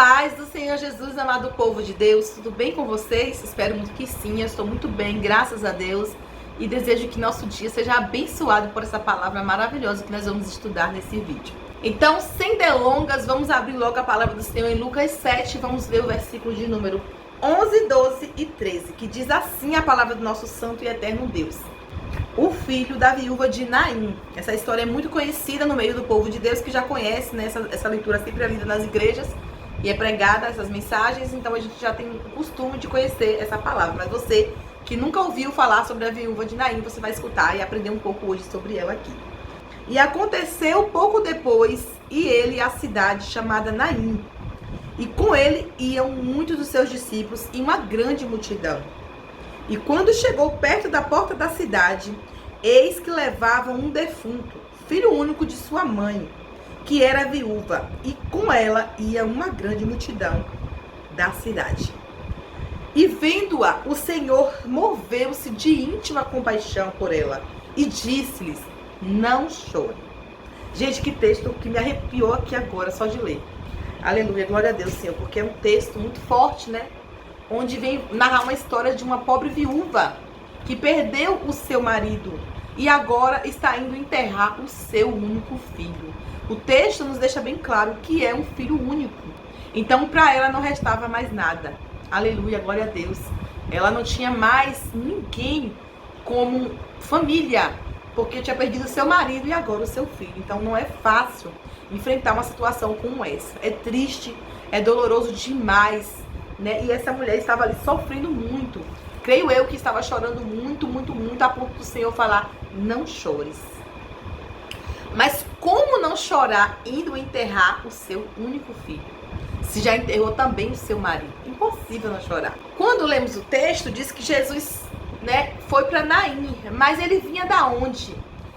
paz do Senhor Jesus, amado povo de Deus, tudo bem com vocês? Espero muito que sim, eu estou muito bem, graças a Deus. E desejo que nosso dia seja abençoado por essa palavra maravilhosa que nós vamos estudar nesse vídeo. Então, sem delongas, vamos abrir logo a palavra do Senhor em Lucas 7, vamos ver o versículo de número 11, 12 e 13, que diz assim a palavra do nosso santo e eterno Deus. O filho da viúva de Naim. Essa história é muito conhecida no meio do povo de Deus, que já conhece, né? Essa leitura sempre é lida nas igrejas e é pregada essas mensagens, então a gente já tem o costume de conhecer essa palavra. Mas você que nunca ouviu falar sobre a viúva de Naim, você vai escutar e aprender um pouco hoje sobre ela aqui. E aconteceu pouco depois, e ele a cidade chamada Naim, e com ele iam muitos dos seus discípulos e uma grande multidão. E quando chegou perto da porta da cidade, eis que levavam um defunto, filho único de sua mãe, que era viúva, e com ela ia uma grande multidão da cidade. E vendo-a, o Senhor moveu-se de íntima compaixão por ela e disse-lhes: não chore. Gente, que texto que me arrepiou aqui agora só de ler. Aleluia, glória a Deus, Senhor, porque é um texto muito forte, né? Onde vem narrar uma história de uma pobre viúva que perdeu o seu marido e agora está indo enterrar o seu único filho. O texto nos deixa bem claro que é um filho único. Então, para ela não restava mais nada. Aleluia, glória a Deus. Ela não tinha mais ninguém como família, porque tinha perdido o seu marido e agora o seu filho. Então, não é fácil enfrentar uma situação como essa. É triste, é doloroso demais, né? E essa mulher estava ali sofrendo muito. Creio eu que estava chorando muito, muito, muito, a ponto do Senhor falar: não chores. Mas como não chorar indo enterrar o seu único filho? Se já enterrou também o seu marido. Impossível não chorar. Quando lemos o texto, diz que Jesus, né, foi para Naim. Mas ele vinha da onde?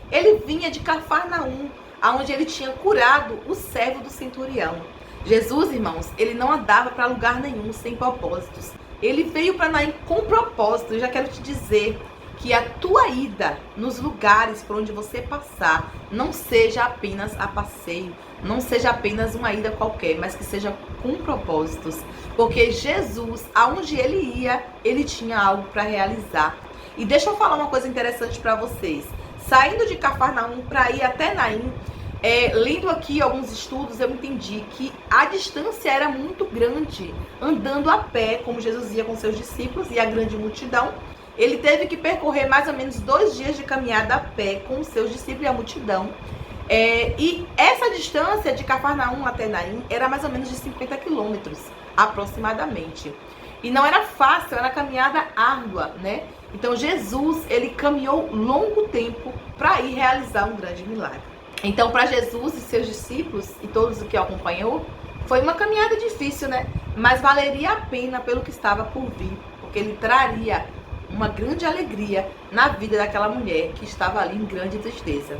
Ele vinha de Cafarnaum, aonde ele tinha curado o servo do centurião. Jesus, irmãos, ele não andava para lugar nenhum sem propósitos. Ele veio para Naim com propósito. Eu já quero te dizer que a tua ida nos lugares por onde você passar não seja apenas a passeio, não seja apenas uma ida qualquer, mas que seja com propósitos. Porque Jesus, aonde ele ia, ele tinha algo para realizar. E deixa eu falar uma coisa interessante para vocês. Saindo de Cafarnaum para ir até Naim, lendo aqui alguns estudos, eu entendi que a distância era muito grande, andando a pé, como Jesus ia com seus discípulos e a grande multidão. Ele teve que percorrer mais ou menos 2 dias de caminhada a pé com os seus discípulos e a multidão. E essa distância de Cafarnaum até Naim era mais ou menos de 50 quilômetros, aproximadamente. E não era fácil, era caminhada árdua, né? Então Jesus, ele caminhou longo tempo para ir realizar um grande milagre. Então, para Jesus e seus discípulos e todos os que o acompanhou, foi uma caminhada difícil, né? Mas valeria a pena pelo que estava por vir, porque ele traria uma grande alegria na vida daquela mulher que estava ali em grande tristeza.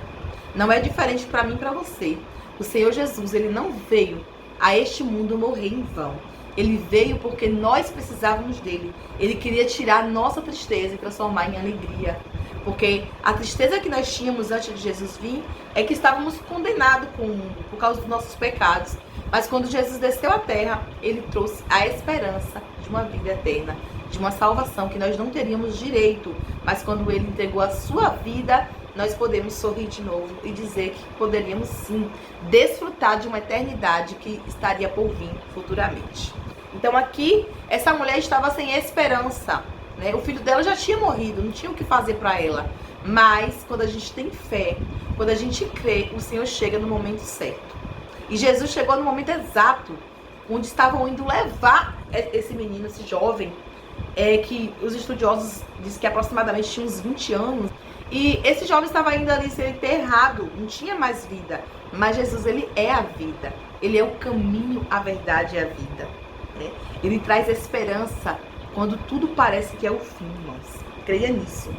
Não é diferente para mim e para você. O Senhor Jesus, ele não veio a este mundo morrer em vão. Ele veio porque nós precisávamos dele. Ele queria tirar nossa tristeza e transformar em alegria. Porque a tristeza que nós tínhamos antes de Jesus vir é que estávamos condenados com o mundo por causa dos nossos pecados. Mas quando Jesus desceu à terra, ele trouxe a esperança de uma vida eterna, de uma salvação que nós não teríamos direito. Mas quando ele entregou a sua vida, nós podemos sorrir de novo e dizer que poderíamos sim desfrutar de uma eternidade que estaria por vir futuramente. Então aqui, essa mulher estava sem esperança, né? O filho dela já tinha morrido, não tinha o que fazer para ela. Mas quando a gente tem fé, quando a gente crê, o Senhor chega no momento certo. E Jesus chegou no momento exato, onde estavam indo levar esse menino, esse jovem, que os estudiosos dizem que aproximadamente tinha uns 20 anos. E esse jovem estava indo ali ser enterrado, não tinha mais vida. Mas Jesus, ele é a vida. Ele é o caminho, a verdade e a vida, né? Ele traz esperança quando tudo parece que é o fim, irmãos. Creia nisso.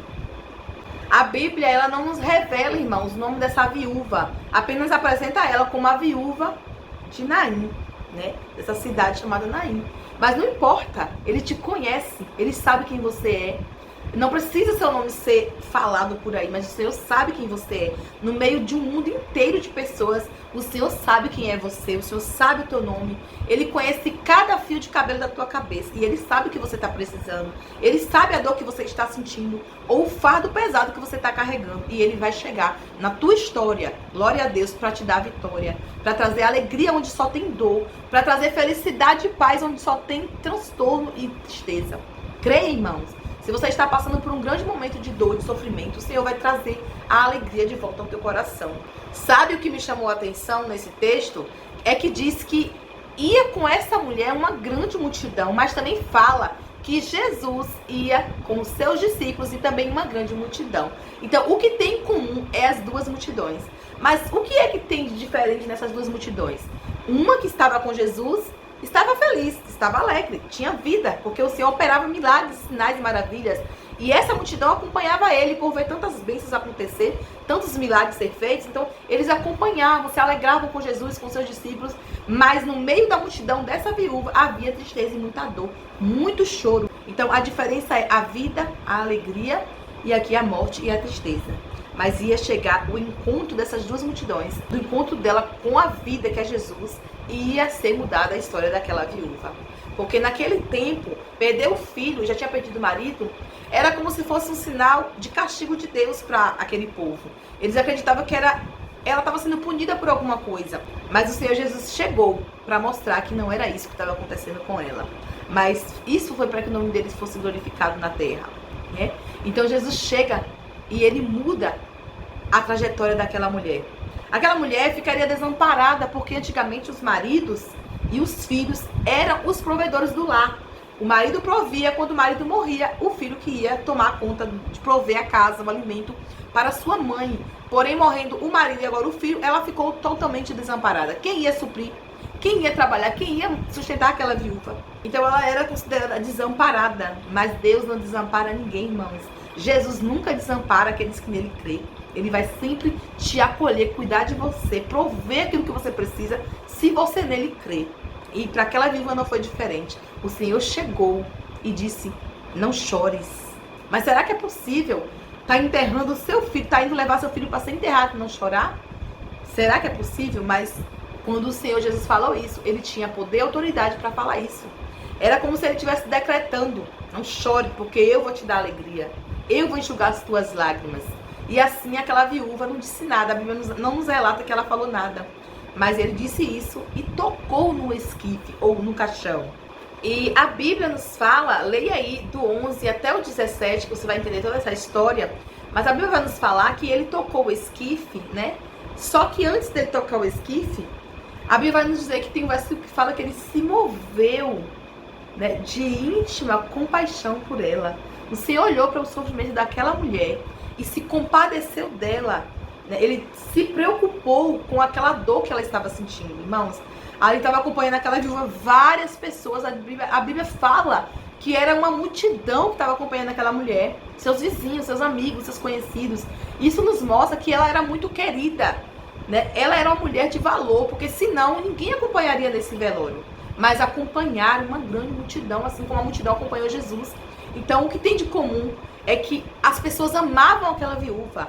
A Bíblia, ela não nos revela, irmãos, o nome dessa viúva. Apenas apresenta ela como a viúva de Naim, né? Dessa cidade chamada Naim. Mas não importa, ele te conhece, ele sabe quem você é. Não precisa seu nome ser falado por aí, mas o Senhor sabe quem você é. No meio de um mundo inteiro de pessoas, o Senhor sabe quem é você, o Senhor sabe o teu nome. Ele conhece cada fio de cabelo da tua cabeça e Ele sabe o que você está precisando. Ele sabe a dor que você está sentindo ou o fardo pesado que você está carregando. E Ele vai chegar na tua história, glória a Deus, para te dar vitória, para trazer alegria onde só tem dor, para trazer felicidade e paz onde só tem transtorno e tristeza. Creia, irmãos. Se você está passando por um grande momento de dor, de sofrimento, o Senhor vai trazer a alegria de volta ao teu coração. Sabe o que me chamou a atenção nesse texto? É que diz que ia com essa mulher uma grande multidão, mas também fala que Jesus ia com os seus discípulos e também uma grande multidão. Então, o que tem em comum é as duas multidões. Mas o que é que tem de diferente nessas duas multidões? Uma que estava com Jesus estava feliz, estava alegre, tinha vida, porque o Senhor operava milagres, sinais e maravilhas. E essa multidão acompanhava ele por ver tantas bênçãos acontecer, tantos milagres ser feitos. Então, eles acompanhavam, se alegravam com Jesus, com seus discípulos. Mas no meio da multidão dessa viúva havia tristeza e muita dor, muito choro. Então, a diferença é a vida, a alegria e aqui a morte e a tristeza. Mas ia chegar o encontro dessas duas multidões, do encontro dela com a vida que é Jesus, e ia ser mudada a história daquela viúva. Porque naquele tempo, perder o filho, já tinha perdido o marido, era como se fosse um sinal de castigo de Deus para aquele povo. Eles acreditavam que ela estava sendo punida por alguma coisa. Mas o Senhor Jesus chegou para mostrar que não era isso que estava acontecendo com ela. Mas isso foi para que o nome deles fosse glorificado na terra, né? Então Jesus chega e ele muda a trajetória daquela mulher. Aquela mulher ficaria desamparada porque antigamente os maridos e os filhos eram os provedores do lar. O marido provia, quando o marido morria, o filho que ia tomar conta de prover a casa, o alimento para sua mãe. Porém, morrendo o marido e agora o filho, ela ficou totalmente desamparada. Quem ia suprir? Quem ia trabalhar? Quem ia sustentar aquela viúva? Então ela era considerada desamparada. Mas Deus não desampara ninguém, irmãos. Jesus nunca desampara aqueles que nele crê. Ele vai sempre te acolher, cuidar de você, prover aquilo que você precisa, se você nele crê. E para aquela viúva não foi diferente. O Senhor chegou e disse, não chores. Mas será que é possível estar enterrando o seu filho, estar indo levar seu filho para ser enterrado e não chorar? Será que é possível? Mas quando o Senhor Jesus falou isso, ele tinha poder e autoridade para falar isso. Era como se ele estivesse decretando, não chore, porque eu vou te dar alegria. Eu vou enxugar as tuas lágrimas. E assim aquela viúva não disse nada, a Bíblia não nos relata que ela falou nada. Mas ele disse isso e tocou no esquife ou no caixão. E a Bíblia nos fala, leia aí do 11 até o 17, que você vai entender toda essa história. Mas a Bíblia vai nos falar que ele tocou o esquife, né? Só que antes dele tocar o esquife, a Bíblia vai nos dizer que tem um versículo que fala que ele se moveu, né, de íntima compaixão por ela. O Senhor olhou para o sofrimento daquela mulher e se compadeceu dela, né? Ele se preocupou com aquela dor que ela estava sentindo, irmãos. Ali estava acompanhando aquela viúva várias pessoas. A Bíblia fala que era uma multidão que estava acompanhando aquela mulher, seus vizinhos, seus amigos, seus conhecidos. Isso nos mostra que ela era muito querida, né? Ela era uma mulher de valor, porque senão ninguém acompanharia nesse velório. Mas acompanharam uma grande multidão, assim como a multidão acompanhou Jesus. Então, o que tem de comum é que as pessoas amavam aquela viúva.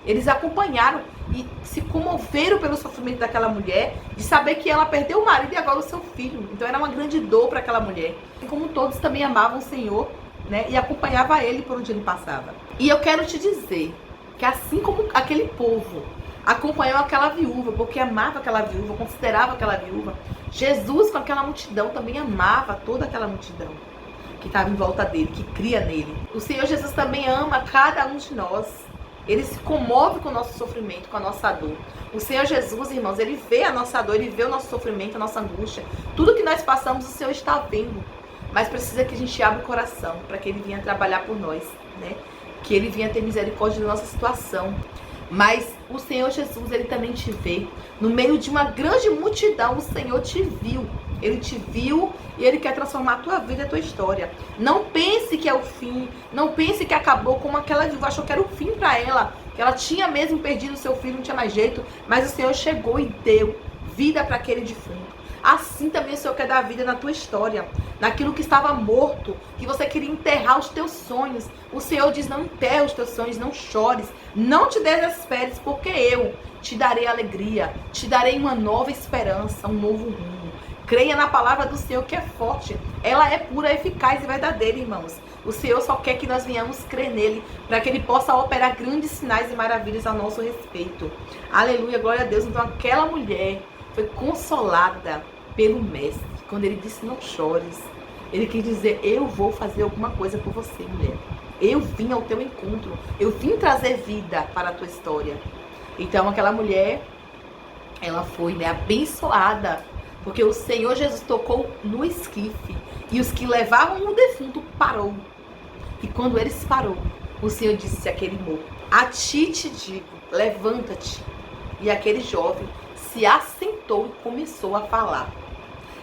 Eles acompanharam e se comoveram pelo sofrimento daquela mulher, de saber que ela perdeu o marido e agora o seu filho. Então, era uma grande dor para aquela mulher. E como todos também amavam o Senhor, né, e acompanhavam ele por onde ele passava. E eu quero te dizer que assim como aquele povo acompanhou aquela viúva, porque amava aquela viúva, considerava aquela viúva, Jesus com aquela multidão também amava toda aquela multidão que estava em volta dele, que cria nele. O Senhor Jesus também ama cada um de nós. Ele se comove com o nosso sofrimento, com a nossa dor. O Senhor Jesus, irmãos, ele vê a nossa dor, ele vê o nosso sofrimento, a nossa angústia. Tudo que nós passamos, o Senhor está vendo. Mas precisa que a gente abra o coração para que ele venha trabalhar por nós, né? Que ele venha ter misericórdia da nossa situação. Mas o Senhor Jesus, ele também te vê. No meio de uma grande multidão, o Senhor te viu. Ele te viu e ele quer transformar a tua vida e a tua história. Não pense que é o fim. Não pense que acabou, como aquela viúva achou que era o fim para ela. Que ela tinha mesmo perdido o seu filho, não tinha mais jeito. Mas o Senhor chegou e deu vida para aquele defunto. Assim também o Senhor quer dar vida na tua história, naquilo que estava morto, que você queria enterrar os teus sonhos. O Senhor diz: não enterre os teus sonhos, não chores, não te desesperes, porque eu te darei alegria, te darei uma nova esperança, um novo rumo. Creia na palavra do Senhor, que é forte, ela é pura, eficaz e verdadeira, irmãos. O Senhor só quer que nós venhamos crer nele, para que ele possa operar grandes sinais e maravilhas a nosso respeito. Aleluia, glória a Deus. Então aquela mulher foi consolada pelo mestre, quando ele disse: não chores. Ele quis dizer: eu vou fazer alguma coisa por você, mulher. Eu vim ao teu encontro, eu vim trazer vida para a tua história. Então aquela mulher, ela foi, abençoada, porque o Senhor Jesus tocou no esquife, e os que levavam o defunto parou. E quando eles parou, o Senhor disse àquele morto: a ti te digo, levanta-te. E aquele jovem se assentou e começou a falar.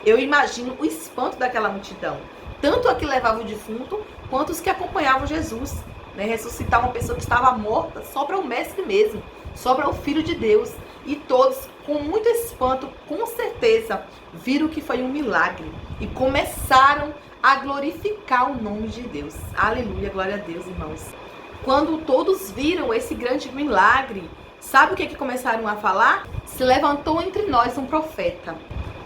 Eu imagino o espanto daquela multidão, tanto a que levava o defunto, quanto os que acompanhavam Jesus, ressuscitar uma pessoa que estava morta, só para o mestre mesmo, só para o Filho de Deus. E todos, com muito espanto, com certeza, viram que foi um milagre e começaram a glorificar o nome de Deus. Aleluia, glória a Deus, irmãos. Quando todos viram esse grande milagre, sabe o que começaram a falar? Se levantou entre nós um profeta,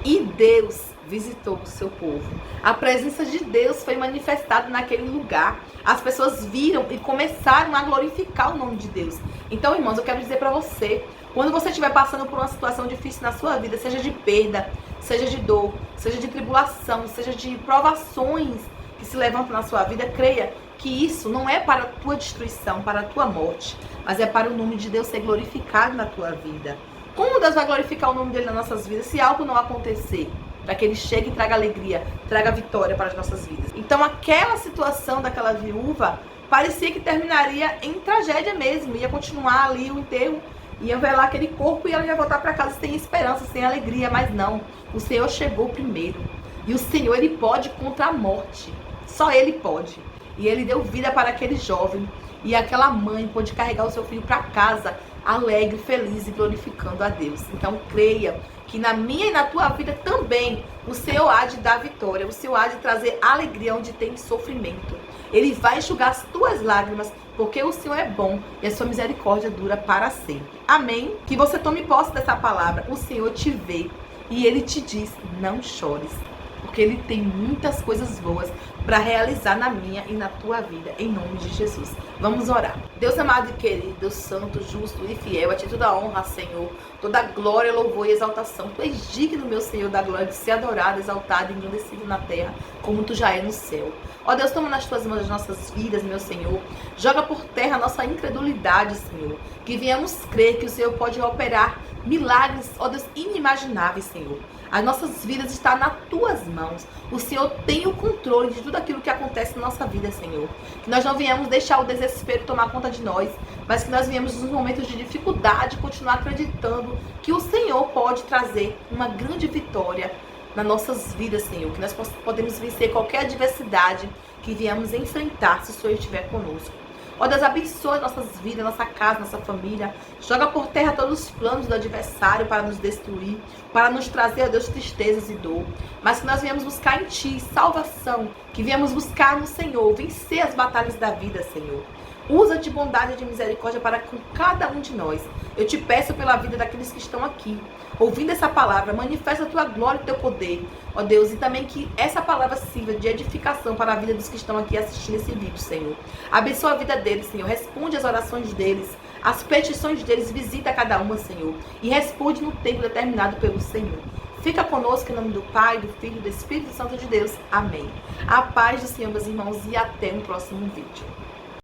e Deus visitou o seu povo. A presença de Deus foi manifestada naquele lugar. As pessoas viram e começaram a glorificar o nome de Deus. Então, irmãos, eu quero dizer para você, quando você estiver passando por uma situação difícil na sua vida, seja de perda, seja de dor, seja de tribulação, seja de provações que se levantam na sua vida, creia que isso não é para a tua destruição, para a tua morte, mas é para o nome de Deus ser glorificado na tua vida. Como Deus vai glorificar o nome dele nas nossas vidas se algo não acontecer? Para que ele chegue e traga alegria, traga vitória para as nossas vidas. Então aquela situação daquela viúva parecia que terminaria em tragédia mesmo. Ia continuar ali o enterro, ia velar aquele corpo e ela ia voltar para casa sem esperança, sem alegria. Mas não, o Senhor chegou primeiro. E o Senhor, ele pode contra a morte. Só ele pode. E ele deu vida para aquele jovem. E aquela mãe pôde carregar o seu filho para casa, alegre, feliz e glorificando a Deus. Então creia que na minha e na tua vida também o Senhor há de dar vitória, o Senhor há de trazer alegria onde tem sofrimento. Ele vai enxugar as tuas lágrimas, porque o Senhor é bom e a sua misericórdia dura para sempre. Amém? Que você tome posse dessa palavra. O Senhor te vê e ele te diz: não chores, porque ele tem muitas coisas boas para realizar na minha e na tua vida, em nome de Jesus. Vamos orar. Deus amado e querido, Deus santo, justo e fiel, a ti toda a honra, Senhor, toda a glória, louvor e exaltação. Tu és digno, meu Senhor, da glória de ser adorado, exaltado e engrandecido na terra, como tu já é no céu. Ó Deus, toma nas tuas mãos as nossas vidas, meu Senhor. Joga por terra a nossa incredulidade, Senhor. Que venhamos crer que o Senhor pode operar milagres, ó Deus, inimagináveis, Senhor. As nossas vidas estão nas tuas mãos. O Senhor tem o controle de tudo aquilo que acontece na nossa vida, Senhor. Que nós não venhamos deixar o desespero tomar conta de nós, mas que nós venhamos nos momentos de dificuldade continuar acreditando que o Senhor pode trazer uma grande vitória nas nossas vidas, Senhor. Que nós podemos vencer qualquer adversidade que viemos enfrentar se o Senhor estiver conosco. Ó Deus, abençoa nossas vidas, nossa casa, nossa família. Joga por terra todos os planos do adversário para nos destruir, para nos trazer, ó Deus, tristezas e dor. Mas que nós viemos buscar em Ti salvação, que viemos buscar no Senhor, vencer as batalhas da vida, Senhor. Usa de bondade e de misericórdia para com cada um de nós. Eu te peço pela vida daqueles que estão aqui, ouvindo essa palavra, manifesta a tua glória e o teu poder, ó Deus, e também que essa palavra sirva de edificação para a vida dos que estão aqui assistindo esse vídeo, Senhor. Abençoa a vida deles, Senhor, responde as orações deles, as petições deles, visita cada uma, Senhor, e responde no tempo determinado pelo Senhor. Fica conosco em nome do Pai, do Filho e do Espírito Santo de Deus. Amém. A paz do Senhor, meus irmãos, e até um próximo vídeo.